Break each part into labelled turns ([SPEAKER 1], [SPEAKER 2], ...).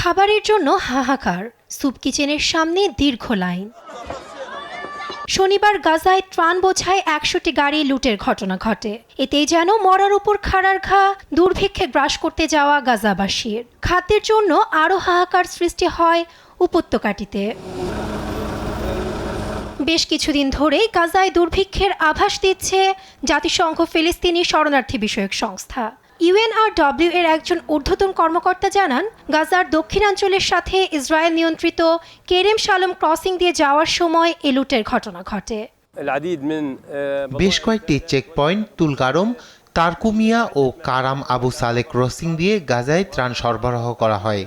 [SPEAKER 1] খাবারের জন্য হাহাকার, স্যুপ কিচেনের সামনে দীর্ঘ লাইন। শনিবার গাজায় ত্রাণ বোঝায় ১০০টি গাড়ি লুটের ঘটনা ঘটে। এতেই যেন মরার উপর খাড়ার ঘা, দুর্ভিক্ষে গ্রাস করতে যাওয়া গাজাবাসীর। খাদ্যের জন্য আরও হাহাকার সৃষ্টি হয় উপত্যকাটিতে। বেশ কিছুদিন ধরেই গাজায় দুর্ভিক্ষের আভাস দিচ্ছে জাতিসংঘ ফিলিস্তিনি শরণার্থী বিষয়ক সংস্থা। UNRW এর একজন ঊর্ধ্বতন কর্মকর্তা জানান, গাজার দক্ষিণাঞ্চলের সাথে ইসরায়েল নিয়ন্ত্রিত কেরেম শালম ক্রসিং দিয়ে যাওয়ার সময় এ লুটের ঘটনা ঘটে।
[SPEAKER 2] বেশ কয়েকটি চেকপয়েন্ট তুলকারম, তারকুমিয়া ও কারাম আবু সালে ক্রসিং দিয়ে গাজায় ত্রাণ সরবরাহ করা হয়।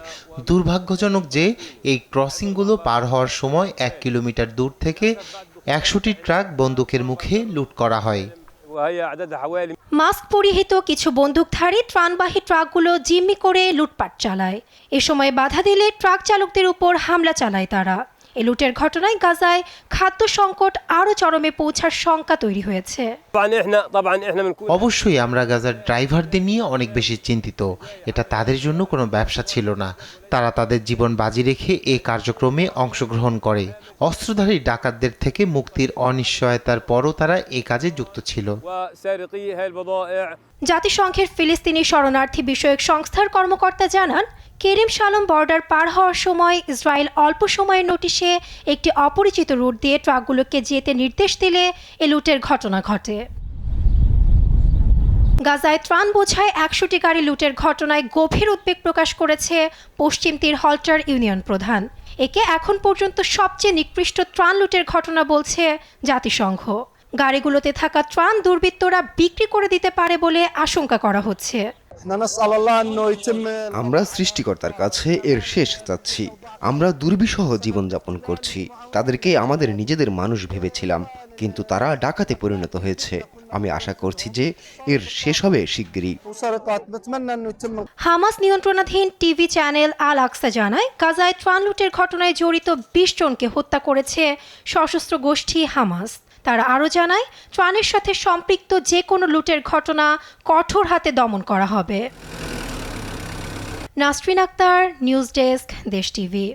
[SPEAKER 2] দুর্ভাগ্যজনক যে এই ক্রসিংগুলো পার হওয়ার সময় 1 কিলোমিটার দূর থেকে 100টি ট্রাক বন্দুকের মুখে লুট করা হয়।
[SPEAKER 1] মাস্ক পরিহিত কিছু বন্দুকধারী ত্রাণবাহী ট্রাকগুলো জিম্মি করে লুটপাট চালায়। এ সময় বাধা দিলে ট্রাক চালকদের উপর হামলা চালায় তারা। এ লুটের ঘটনায় গাজায় খাদ্য সংকট আরও চরমে পৌঁছার শঙ্কা তৈরি হয়েছে।
[SPEAKER 2] অবশ্যই আমরা গাজার ড্রাইভারদের নিয়ে অনেক বেশি চিন্তিত। এটা তাদের জন্য কোনো ব্যবসা ছিল না। তারা তাদের জীবন বাজি রেখে এই কার্যক্রমে অংশগ্রহণ করে। অস্ত্রধারী ডাকাতদের থেকে মুক্তির অনিশ্চয়তার পরও তারা এই কাজে যুক্ত ছিল।
[SPEAKER 1] জাতিসংঘের ফিলিস্তিনি শরণার্থী বিষয়ক সংস্থার কর্মকর্তা জানান, কেরেম শালম বর্ডার পার হওয়ার সময় ইসরায়েল অল্প সময়ের নোটিশে একটি অপরিচিত রুট দিয়ে ট্রাকগুলোকে যেতে নির্দেশ দিলে এ লুটের ঘটনা ঘটে। গাজায় ত্রাণ বোঝায় ১০০টি গাড়ি লুটের ঘটনায় গভীর উদ্বেগ প্রকাশ করেছে পশ্চিম তীর হল্টার ইউনিয়ন প্রধান। একে এখন পর্যন্ত সবচেয়ে নিকৃষ্ট ত্রাণ লুটের ঘটনা বলছে জাতিসংঘ। গাড়িগুলোতে থাকা ত্রাণ দুর্বৃত্তরা বিক্রি করে দিতে পারে বলে আশঙ্কা করা হচ্ছে।
[SPEAKER 3] আমরা সৃষ্টিকর্তার কাছে এর শেষ চাচ্ছি। আমরা দুর্বিষহ জীবনযাপন করছি। তাদেরকে আমাদের নিজেদের মানুষ ভেবেছিলাম, কিন্তু তারা ডাকাতে পরিণত হয়েছে। আমি আশা করছি যে এর শেষ হবে শিগগিরই।
[SPEAKER 1] হামাস নিয়ন্ত্রণাধীন টিভি চ্যানেল আল আকসা জানায়, গাজায় ত্রাণ লুটের ঘটনায় জড়িত ২০ জনকে হত্যা করেছে সশস্ত্র গোষ্ঠী হামাস। তারা আরও জানায়, ত্রাণের সাথে সম্পৃক্ত যে কোনো লুটের ঘটনা কঠোর হাতে দমন করা হবে। নাসরিন আক্তার, নিউজ ডেস্ক, দেশ টিভি।